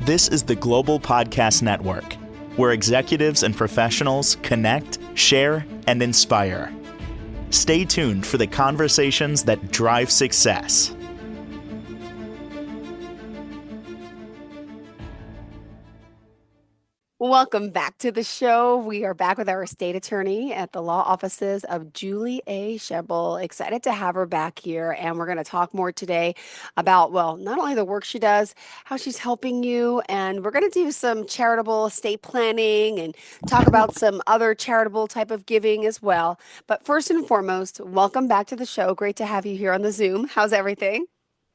This is the Global Podcast Network, where executives and professionals connect, share, and inspire. Stay tuned for the conversations that drive success. Welcome back to the show. We are back with our estate attorney at the law offices of Julie A. Schejbal. Excited to have her back here. And we're going to talk more today about, well, not only the work she does, how she's helping you. And we're going to do some charitable estate planning and talk about some other charitable type of giving as well. But first and foremost, welcome back to the show. Great to have you here on the Zoom. How's everything?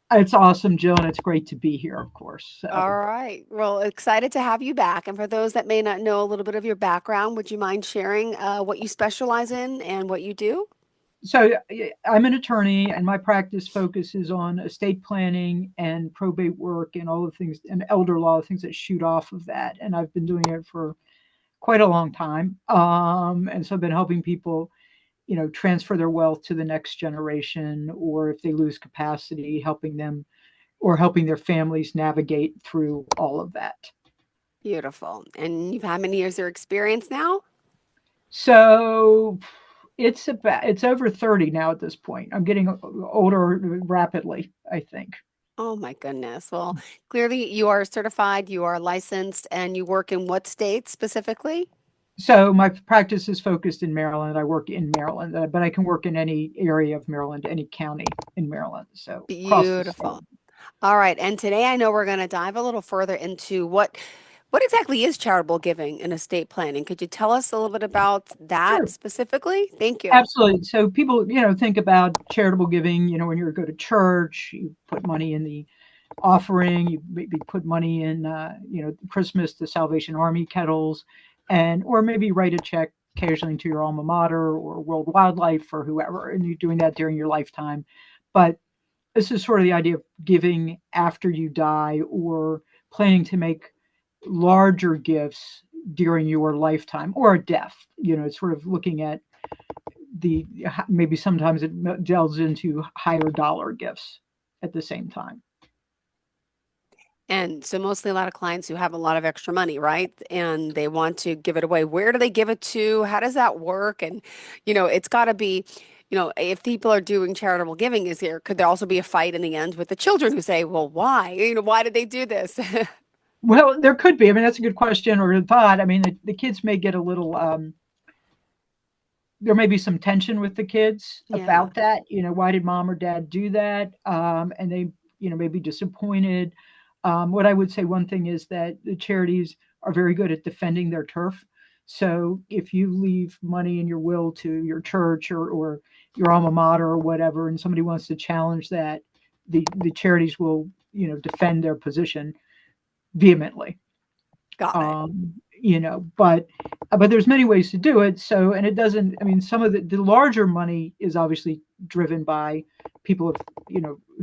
It's awesome, Jill, and it's great to be here, of course. All right. Well, excited to have you back. And for those that may not know a little bit of your background, would you mind sharing what you specialize in and what you do? So I'm an attorney, and my practice focuses on estate planning and probate work and all the things, and elder law, things that shoot off of that. And I've been doing it for quite a long time. And so I've been helping people, transfer their wealth to the next generation, or if they lose capacity, helping them or helping their families navigate through all of that. Beautiful. And you've had many years of experience now? So it's over 30 now at this point. I'm getting older rapidly, I think. Oh my goodness. Well, clearly you are certified, you are licensed, and you work in what state specifically? So my practice is focused in Maryland. I work in Maryland, but I can work in any area of Maryland, any county in Maryland. So across the state. Beautiful. All right. And today I know we're going to dive a little further into what exactly is charitable giving and estate planning. Could you tell us a little bit about that Sure. specifically? Thank you. Absolutely. So people, think about charitable giving, when you go to church, you put money in the offering, you maybe put money in, Christmas, the Salvation Army kettles, or maybe write a check occasionally to your alma mater or World Wildlife or whoever, and you're doing that during your lifetime. But this is sort of the idea of giving after you die or planning to make larger gifts during your lifetime or a death. It's sort of looking at maybe sometimes it delves into higher dollar gifts at the same time. And so mostly a lot of clients who have a lot of extra money, right? And they want to give it away. Where do they give it to? How does that work? And, it's got to be, if people are doing charitable giving, could there also be a fight in the end with the children who say, well, why? Why did they do this? Well, there could be. I mean, that's a good question or a thought. I mean, the kids may get a little, there may be some tension with the kids about that. Why did mom or dad do that? And they, may be disappointed. What I would say, one thing is that the charities are very good at defending their turf. So if you leave money in your will to your church or your alma mater or whatever, and somebody wants to challenge that, the charities will, defend their position vehemently. Got it. But there's many ways to do it. So, and it doesn't, I mean, some of the larger money is obviously driven by people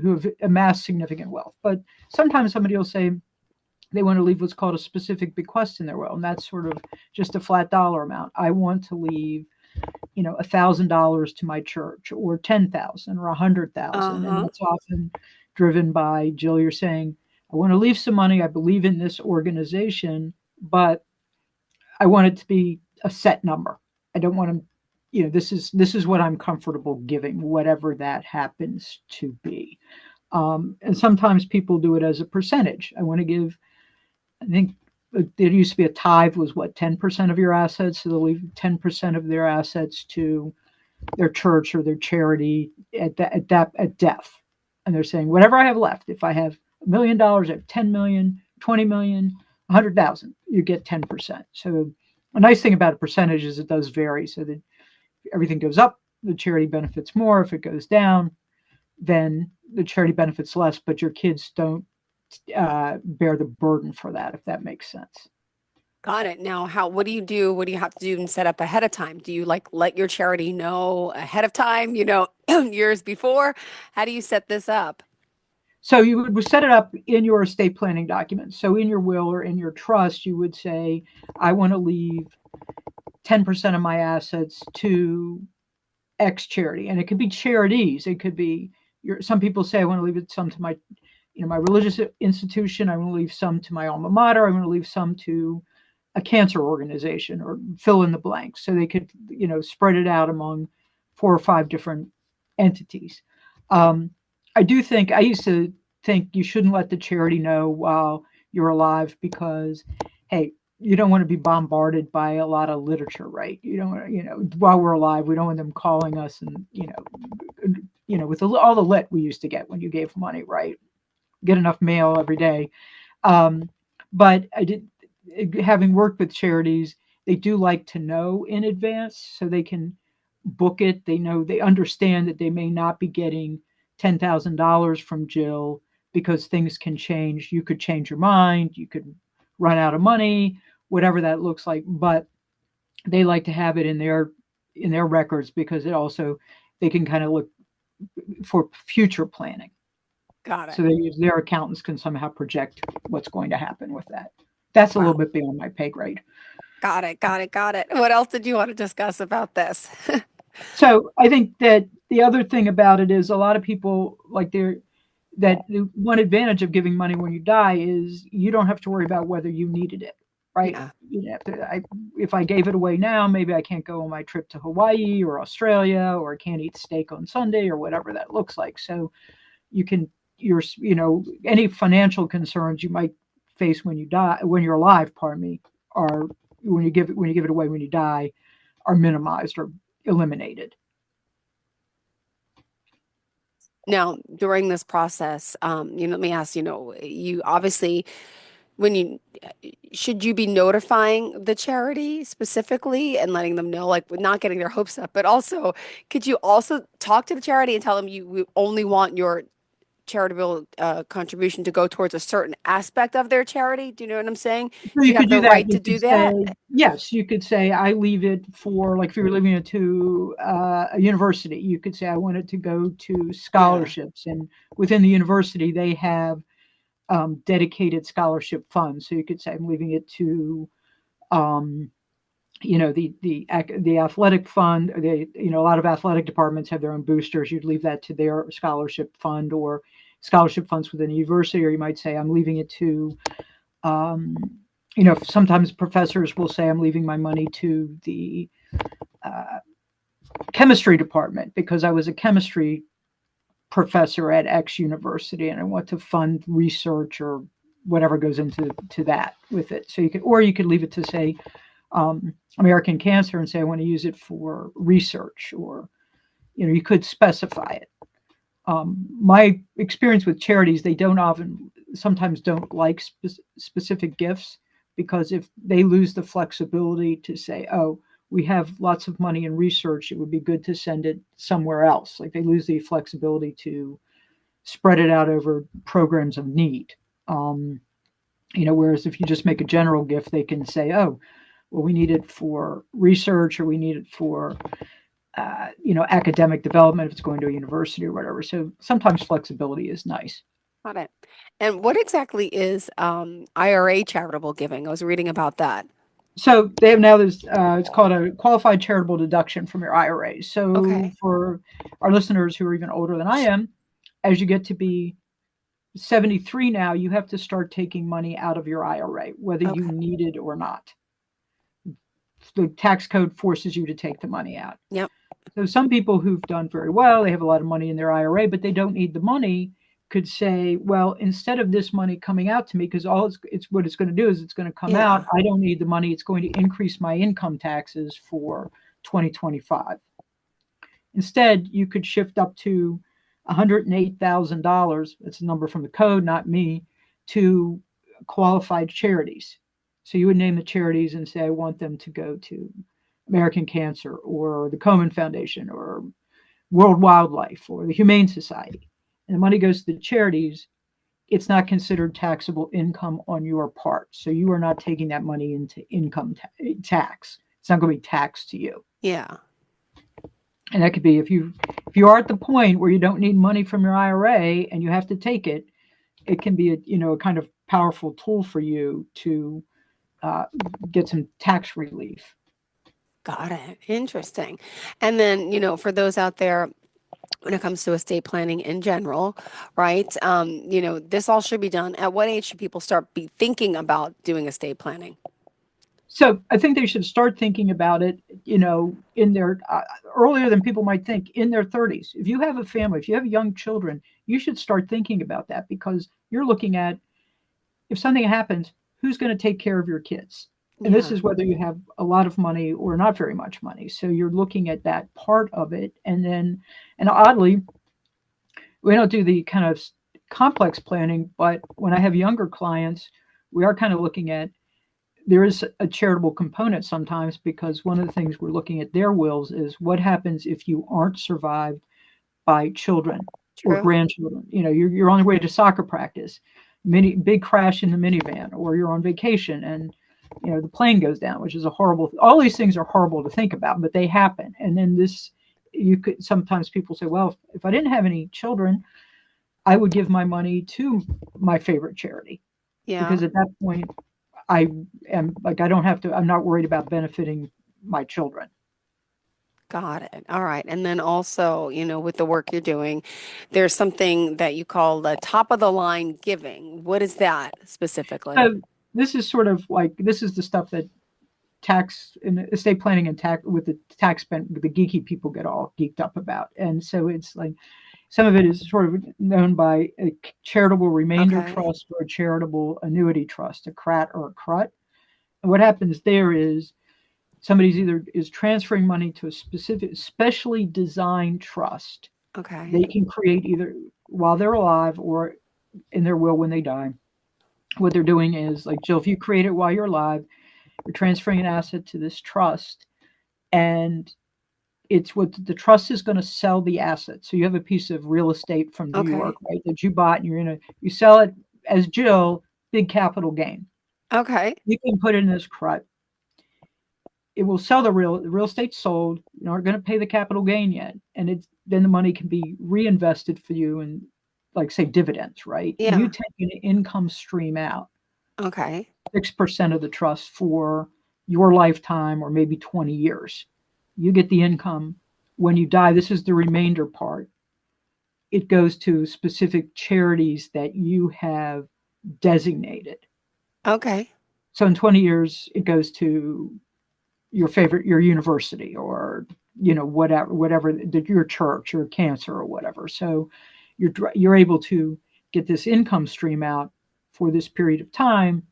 who have amassed significant wealth. But sometimes somebody will say they want to leave what's called a specific bequest in their will. And that's sort of just a flat dollar amount. I want to leave, $1,000 to my church, or 10,000 or 100,000. And that's often driven by, Jill, you're saying, I want to leave some money. I believe in this organization, but I want it to be a set number. I don't want to, this is what I'm comfortable giving, whatever that happens to be. And sometimes people do it as a percentage. I want to give, I think there used to be a tithe was 10% of your assets. So they'll leave 10% of their assets to their church or their charity at death. And they're saying, whatever I have left, if I have $1 million, I have 10 million, 20 million, 100,000, you get 10%. So a nice thing about a percentage is it does vary. So that if everything goes up, the charity benefits more. If it goes down, then the charity benefits less, but your kids don't bear the burden for that, if that makes sense. Got it. Now, what do you do? What do you have to do and set up ahead of time? Do you let your charity know ahead of time, years before? How do you set this up? So you would set it up in your estate planning documents. So in your will or in your trust, you would say, I want to leave 10% of my assets to X charity. And it could be charities. It could be some people say, I want to leave it some to my my religious institution. I'm going to leave some to my alma mater. I'm going to leave some to a cancer organization, or fill in the blanks. So they could, spread it out among 4 or 5 different entities. I used to think you shouldn't let the charity know while you're alive, because, hey, you don't want to be bombarded by a lot of literature, right? You don't want to, while we're alive, we don't want them calling us and, with all the lit we used to get when you gave money, right? Get enough mail every day. But having worked with charities, they do like to know in advance so they can book it. They understand that they may not be getting $10,000 from Jill, because things can change. You could change your mind. You could run out of money, whatever that looks like. But they like to have it in their records, because they can kind of look for future planning. Got So it. their accountants can somehow project what's going to happen with that. That's a little Wow. bit beyond my pay grade. Got it. Got it. Got it. What else did you want to discuss about this? So I think that the other thing about it is, a lot of people, that the one advantage of giving money when you die is you don't have to worry about whether you needed it, right? Yeah. If I gave it away now, maybe I can't go on my trip to Hawaii or Australia, or I can't eat steak on Sunday, or whatever that looks like. So you can, any financial concerns you might face when you're alive, pardon me, are, when you give it away when you die, are minimized or eliminated. Now, during this process, let me ask, you obviously, when should you be notifying the charity specifically and letting them know, like, not getting their hopes up, but also, could you also talk to the charity and tell them you only want your charitable contribution to go towards a certain aspect of their charity? Do you know what I'm saying? So Do you you have could the do that. right to You do could that? say, yes, you could say, I leave it for, like, if you were leaving it to a university, you could say, I want it to go to Yeah. scholarships. And within the university, they have dedicated scholarship funds. So you could say, I'm leaving it to, um, the athletic fund. A lot of athletic departments have their own boosters. You'd leave that to their scholarship fund, or scholarship funds within the university. Or you might say, I'm leaving it to, um, sometimes professors will say, I'm leaving my money to the uh, chemistry department, because I was a chemistry professor at X university and I want to fund research or whatever goes into that with it. So you could leave it to, say, American Cancer, and say, I want to use it for research, or you could specify it. My experience with charities, they sometimes don't like specific gifts, because if they lose the flexibility to say, oh, we have lots of money in research, it would be good to send it somewhere else. Like, they lose the flexibility to spread it out over programs of need. Whereas if you just make a general gift, they can say, oh, well, we need it for research, or we need it for academic development if it's going to a university or whatever. So sometimes flexibility is nice. Got it. And what exactly is IRA charitable giving? I was reading about that. So they have now this, it's called a qualified charitable deduction from your IRA. So Okay. for our listeners who are even older than I am, as you get to be 73 now, you have to start taking money out of your IRA, whether you Okay. need it or not. The tax code forces you to take the money out. Yep. So some people who've done very well, they have a lot of money in their IRA, but they don't need the money, could say, well, instead of this money coming out to me, because all it's what it's going to do is it's going to come Yeah. out. I don't need the money. It's going to increase my income taxes for 2025. Instead, you could shift up to $108,000. That's a number from the code, not me, to qualified charities. So you would name the charities and say, I want them to go to American Cancer, or the Komen Foundation, or World Wildlife, or the Humane Society. And the money goes to the charities. It's not considered taxable income on your part. So you are not taking that money into income tax. It's not going to be taxed to you. Yeah. And that could be, if you are at the point where you don't need money from your IRA and you have to take it, it can be a kind of powerful tool for you to get some tax relief. Got it. Interesting. And then, for those out there when it comes to estate planning in general, right? This all should be done. At what age should people start be thinking about doing estate planning? So I think they should start thinking about it, in their earlier than people might think, in their 30s. If you have a family, if you have young children, you should start thinking about that, because you're looking at, if something happens, who's going to take care of your kids? And this Yeah. is whether you have a lot of money or not very much money. So you're looking at that part of it. And oddly, we don't do the kind of complex planning, but when I have younger clients, we are kind of looking at, there is a charitable component sometimes, because one of the things we're looking at their wills is what happens if you aren't survived by children or True. grandchildren. You're on your way to soccer practice, big crash in the minivan, or you're on vacation and the plane goes down, which is a horrible. All these things are horrible to think about, but they happen. And then you could sometimes people say, well, if I didn't have any children, I would give my money to my favorite charity, Yeah. because at that point I am like, I don't have to. I'm not worried about benefiting my children. Got it. All right. And then also, with the work you're doing, there's something that you call the top of the line giving. What is that specifically? So this is sort of like, this is the stuff that tax and estate planning and tax with the tax spend the geeky people get all geeked up about. And so it's like, some of it is sort of known by a charitable remainder Okay. trust or a charitable annuity trust, a CRAT or a CRUT. And what happens there is somebody's either is transferring money to a specific, specially designed trust. Okay. They can create either while they're alive or in their will when they die. What they're doing is, like, Jill, if you create it while you're alive, you're transferring an asset to this trust, and it's what the trust is going to sell the asset. So you have a piece of real estate from New York, Okay. right, that you bought, and you sell it as Jill, big capital gain. Okay. You can put it in this CRUT. It will sell the real estate sold. You aren't going to pay the capital gain yet, and then the money can be reinvested for you and, like, say, dividends, right? And you Yeah. take an income stream out, Okay. 6% of the trust for your lifetime, or maybe 20 years. You get the income. When you die, this is the remainder part. It goes to specific charities that you have designated. Okay. So in 20 years, it goes to your university, or whatever, your church, or cancer, or whatever. So you're able to get this income stream out for this period of time,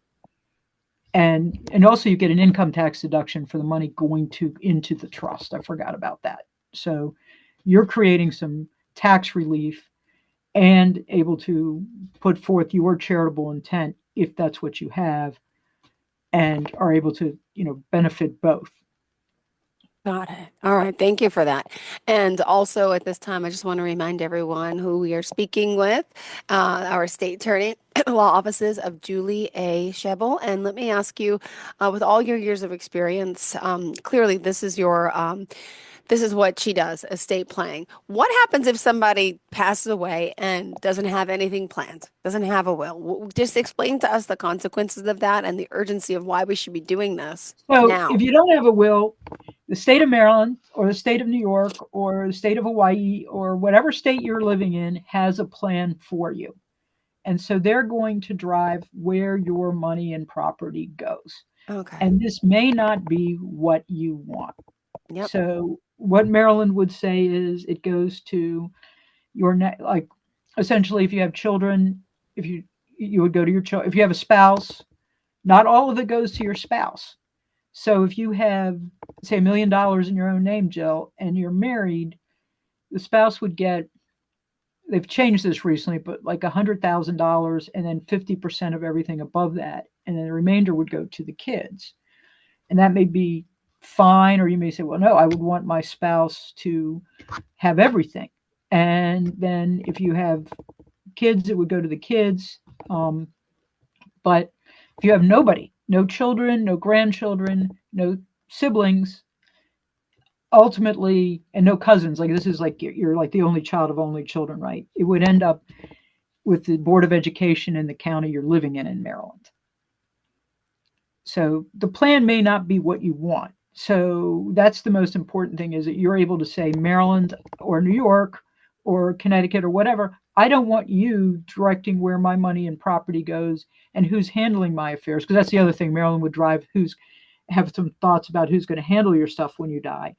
and also you get an income tax deduction for the money going into the trust. I forgot about that. So you're creating some tax relief and able to put forth your charitable intent, if that's what you have, and are able to benefit both. Got it. All right. Thank you for that. And also at this time, I just want to remind everyone who we are speaking with, our state attorney, law offices of Julie A. Schejbal. And let me ask you, with all your years of experience, clearly this is what she does, estate planning. What happens if somebody passes away and doesn't have anything planned, doesn't have a will? Just explain to us the consequences of that and the urgency of why we should be doing this So now. if you don't have a will, the state of Maryland or the state of New York or the state of Hawaii or whatever state you're living in has a plan for you. And so they're going to drive where your money and property goes. Okay. And this may not be what you want. Yep. So what Maryland would say is it goes to like, essentially, if you have children, if you would go to your child. If you have a spouse, not all of it goes to your spouse. So if you have, say, $1 million in your own name, Jill, and you're married, the spouse would get, they've changed this recently, but like $100,000, and then 50% of everything above that. And then the remainder would go to the kids. And that may be fine. Or you may say, well, no, I would want my spouse to have everything. And then if you have kids, it would go to the kids. But if you have nobody, no children, no grandchildren, no siblings, ultimately, and no cousins, like, this is like you're like the only child of only children, right? It would end up with the Board of Education in the county you're living in Maryland. So the plan may not be what you want. So that's the most important thing, is that you're able to say Maryland or New York or Connecticut or whatever. I don't want you directing where my money and property goes and who's handling my affairs. Because that's the other thing. Maryland would drive who's have some thoughts about who's going to handle your stuff when you die.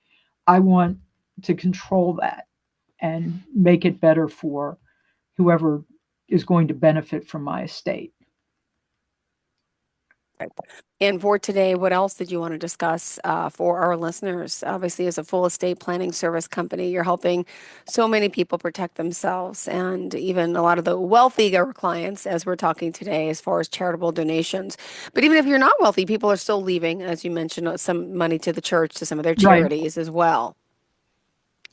I want to control that and make it better for whoever is going to benefit from my estate. And for today, what else did you want to discuss for our listeners? Obviously, as a full estate planning service company, you're helping so many people protect themselves and even a lot of the wealthier clients, as we're talking today, as far as charitable donations. But even if you're not wealthy, people are still leaving, as you mentioned, some money to the church, to some of their Right. charities as well.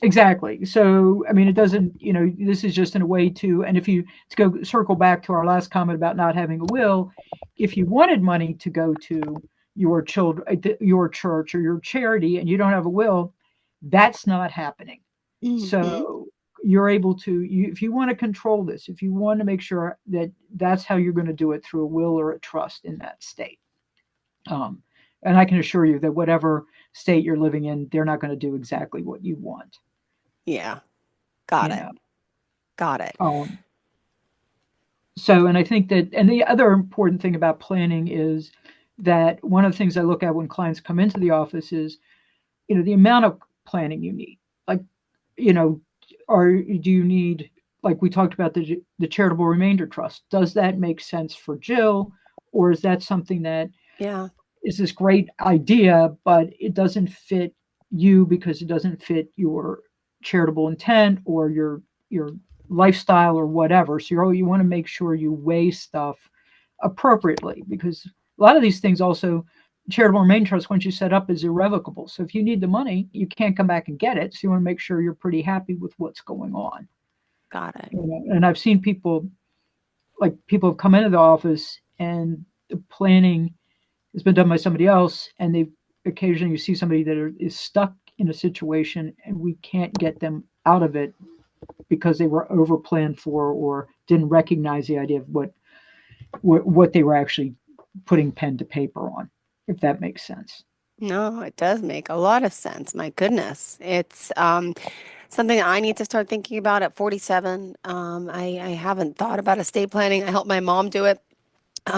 Exactly. So, I mean, it doesn't, this is just in a way to, and if you, to go circle back to our last comment about not having a will, if you wanted money to go to your children, your church or your charity, and you don't have a will, that's not happening. Hmm. So you're able to, if you want to control this, if you want to make sure that that's how you're going to do it through a will or a trust in that state. Um, and I can assure you that whatever state you're living in, they're not going to do exactly what you want. Yeah, got You it. know. Got it. Um, so, and I think that, and the other important thing about planning is that one of the things I look at when clients come into the office is, the amount of planning you need. Like, you know, or do you need, like we talked about the charitable remainder trust? Does that make sense for Jill, or is that something that Yeah, is this great idea, but it doesn't fit you because it doesn't fit your charitable intent or your lifestyle or whatever. So you want to make sure you weigh stuff appropriately, because a lot of these things also, charitable remainder trust, once you set up, is irrevocable. So if you need the money, you can't come back and get it. So you want to make sure you're pretty happy with what's going on. got it. And I've seen people, like people have come into the office and the planning has been done by somebody else, and they occasionally, you see somebody that is stuck in a situation and we can't get them out of it because they were over planned for or didn't recognize the idea of what they were actually putting pen to paper on, if that makes sense. No, it does make a lot of sense. My goodness. It's something I need to start thinking about at 47. I haven't thought about estate planning. I helped my mom do it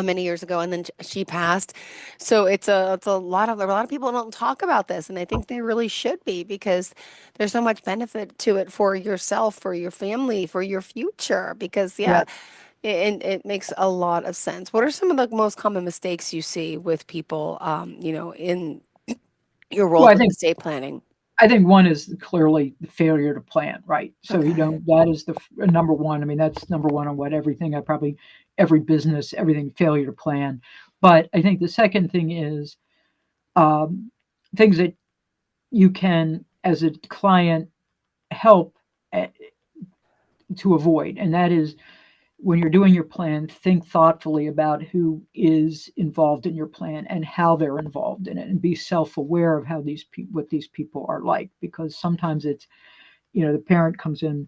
many years ago, and then she passed. So it's a lot of people don't talk about this, and I think they really should be, because there's so much benefit to it for yourself, for your family, for your future. Because Yeah. yeah, it makes a lot of sense. What are some of the most common mistakes you see with people, in your Well, roles with estate planning? I think one is clearly the failure to plan, right? So Okay. that is the number one. I mean, that's number one on what everything. I probably every business, everything, failure to plan. But I think the second thing is um, things that you can, as a client, help eh, to avoid, and that is when you're doing your plan, think thoughtfully about who is involved in your plan and how they're involved in it, and be self-aware of how what these people are like, because sometimes it's, the parent comes in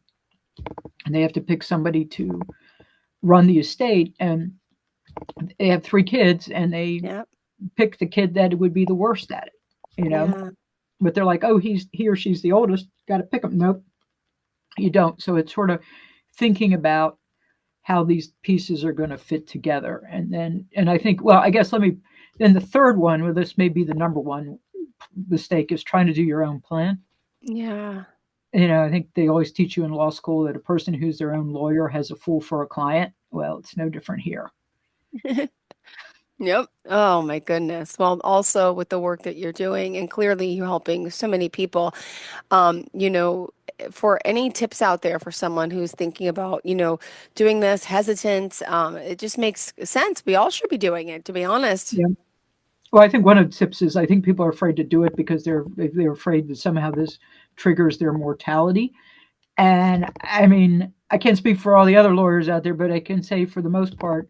and they have to pick somebody to run the estate, and they have 3 kids and they Yep. pick the kid that would be the worst at it. Yeah. But they're like, oh, he or she's the oldest, got to pick them. Nope, you don't. So it's sort of thinking about how these pieces are going to fit together. And I think, well, I guess then the third one, well, this may be the number one mistake, is trying to do your own plan. Yeah. I think they always teach you in law school that a person who's their own lawyer has a fool for a client. Well, it's no different here. Yep. Oh my goodness. Well, also with the work that you're doing, and clearly you're helping so many people, um, you know, for any tips out there for someone who's thinking about, doing this, hesitant, it just makes sense. We all should be doing it, to be honest. Yeah. Well, I think one of the tips is, I think people are afraid to do it because they're afraid that somehow this triggers their mortality. And I mean, I can't speak for all the other lawyers out there, but I can say for the most part,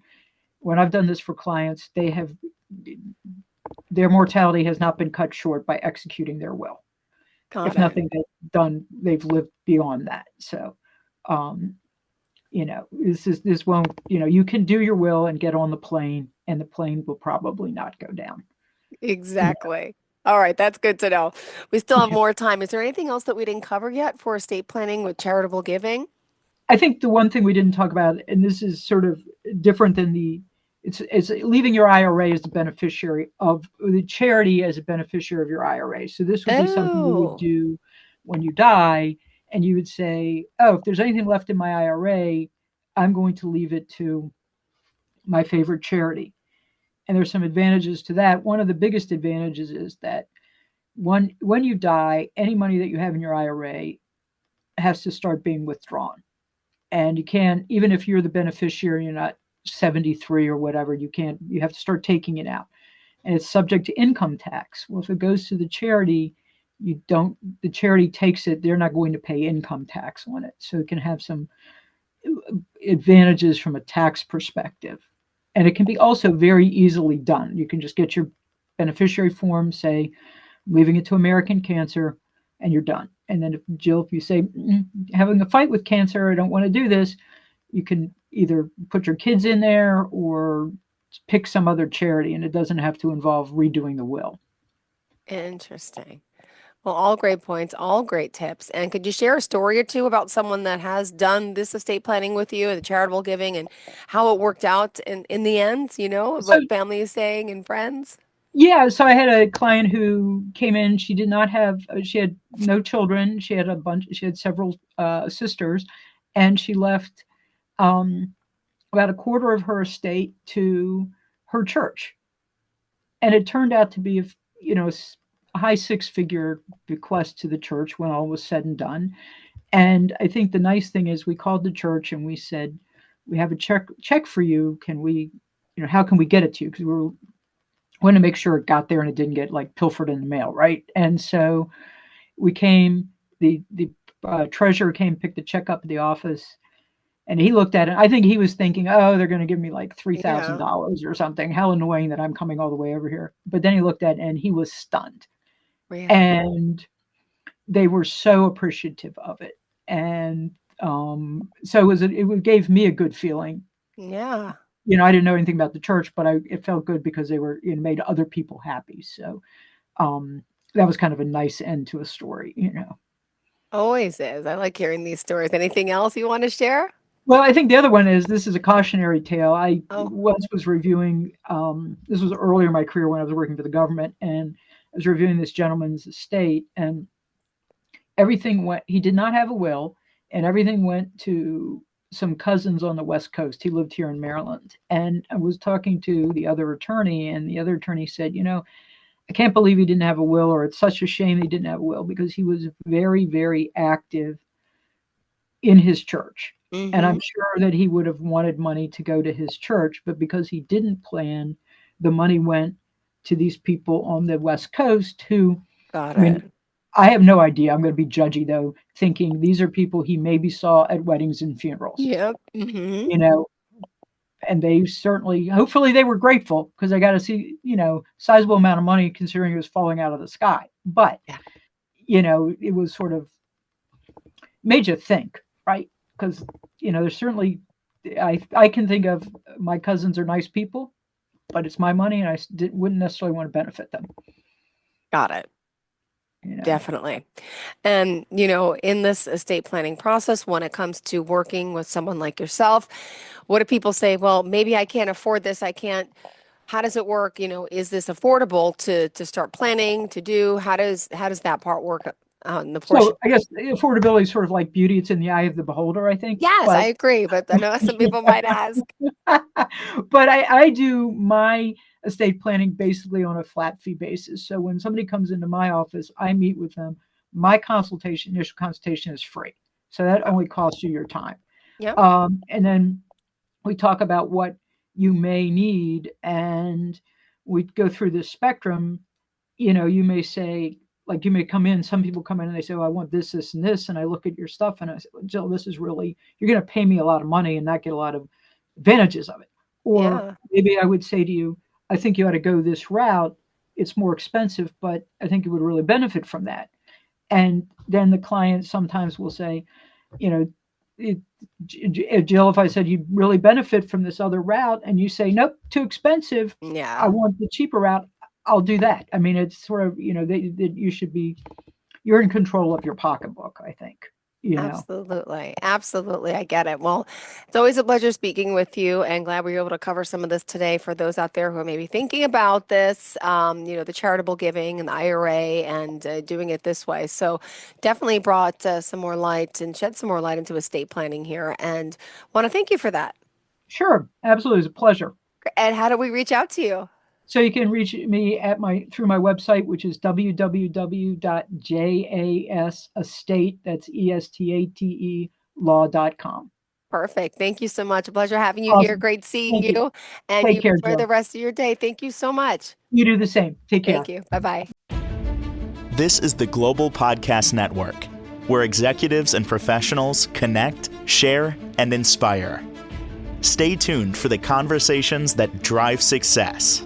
when I've done this for clients, their mortality has not been cut short by executing their will. Got If it. nothing, they've lived beyond that. So, um, this won't, you can do your will and get on the plane, and the plane will probably not go down. You know, Exactly. All right, that's good to know. We still have Okay. more time. Is there anything else that we didn't cover yet for estate planning with charitable giving? I think the one thing we didn't talk about, and this is sort of different than it's leaving your IRA as the beneficiary of the charity as a beneficiary of your IRA. So this would be something you would Oh, do when you die, and you would say, "Oh, if there's anything left in my IRA, I'm going to leave it to my favorite charity." And there's some advantages to that. One of the biggest advantages is that when you die, any money that you have in your IRA has to start being withdrawn. And you can't, even if you're the beneficiary, you're not 73 or whatever, you have to start taking it out. And it's subject to income tax. Well, if it goes to the charity, the charity takes it, they're not going to pay income tax on it. So it can have some advantages from a tax perspective. And it can be also very easily done. You can just get your beneficiary form, say, leaving it to American Cancer, and you're done. And then, if you say, having a fight with cancer, I don't want to do this, you can either put your kids in there or pick some other charity, and it doesn't have to involve redoing the will. interesting. Well, all great points, all great tips. And could you share a story or two about someone that has done this estate planning with you and the charitable giving and how it worked out in the end, So, what family is saying and friends? yeah, so I had a client who came in. She had no children. She had several sisters, and she left about a quarter of her estate to her church. And it turned out to be a high six-figure bequest to the church when all was said and done. And I think the nice thing is we called the church and we said, we have a check for you. Can we, how can we get it to you? Because we wanted to make sure it got there and it didn't get like pilfered in the mail, right? And so we came. The treasurer came, picked the check up at the office, and he looked at it. I think he was thinking, "Oh, they're going to give me like Yeah, $3,000 or something. How annoying that I'm coming all the way over here." But then he looked at it and he was stunned. really. And they were so appreciative of it. And so it gave me a good feeling. Yeah. I didn't know anything about the church, but it felt good because it made other people happy. So um, that was kind of a nice end to a story. Always is. I like hearing these stories. Anything else you want to share? Well, I think the other one is this is a cautionary tale. I Oh, once was reviewing, this was earlier in my career when I was working for the government, and I was reviewing this gentleman's estate, and he did not have a will, and everything went to some cousins on the West Coast. He lived here in Maryland. And I was talking to the other attorney, and the other attorney said, I can't believe he didn't have a will, or it's such a shame he didn't have a will because he was very, very active in his church. And mm-hmm. I'm sure that he would have wanted money to go to his church, but because he didn't plan, the money went to these people on the West Coast who, Got I mean, it. I have no idea. I'm going to be judgy though, thinking these are people he maybe saw at weddings and funerals, Yep. Mm-hmm. you know, and they certainly, hopefully, they were grateful because I got to see, sizable amount of money considering it was falling out of the sky. But, Yeah. it was sort of made you think, right? Because, there's certainly, I can think of my cousins are nice people, but it's my money and wouldn't necessarily want to benefit them, Got it. you know. Definitely. And, in this estate planning process, when it comes to working with someone like yourself, what do people say? Well, maybe I can't afford this. I can't. How does it work? Is this affordable to start planning to do? How does that part work on the portion? So I guess affordability is sort of like beauty. It's in the eye of the beholder, I think. Yes, I But agree, but I know some people might ask. but I do my estate planning basically on a flat fee basis. So when somebody comes into my office, I meet with them. My initial consultation is free. So that only costs you your time. Yep. And then we talk about what you may need, and we go through this spectrum. You may say, like, you may come in, some people come in and they say, "Oh, I want this, this, and this." And I look at your stuff and I say, well, "Jill, this is really, you're going to pay me a lot of money and not get a lot of advantages of it." Or Yeah. maybe I would say to you, "I think you ought to go this route. It's more expensive, but I think you would really benefit from that." And then the client sometimes will say, you know, it, "Jill, if I said you'd really benefit from this other route and you say, nope, too expensive, I Yeah. want the cheaper route," I'll do that. I mean, it's sort of, that you should be, you're in control of your pocketbook, I think, Absolutely. Absolutely. I get it. Well, it's always a pleasure speaking with you and glad we were able to cover some of this today for those out there who are maybe thinking about this, the charitable giving and the IRA and doing it this way. So definitely brought some more light and shed some more light into estate planning here and want to thank you for that. Sure. Absolutely. It's a pleasure. And how do we reach out to you? So you can reach me through my website, which is www.jasestate, that's ESTATE law.com. Perfect. Thank you so much. A pleasure having you here. Awesome. Great seeing Thank you. you. And Take you care, enjoy Joe. the rest of your day. Thank you so much. You do the same. Take care. Thank you. Bye-bye. This is the Global Podcast Network, where executives and professionals connect, share, and inspire. Stay tuned for the conversations that drive success.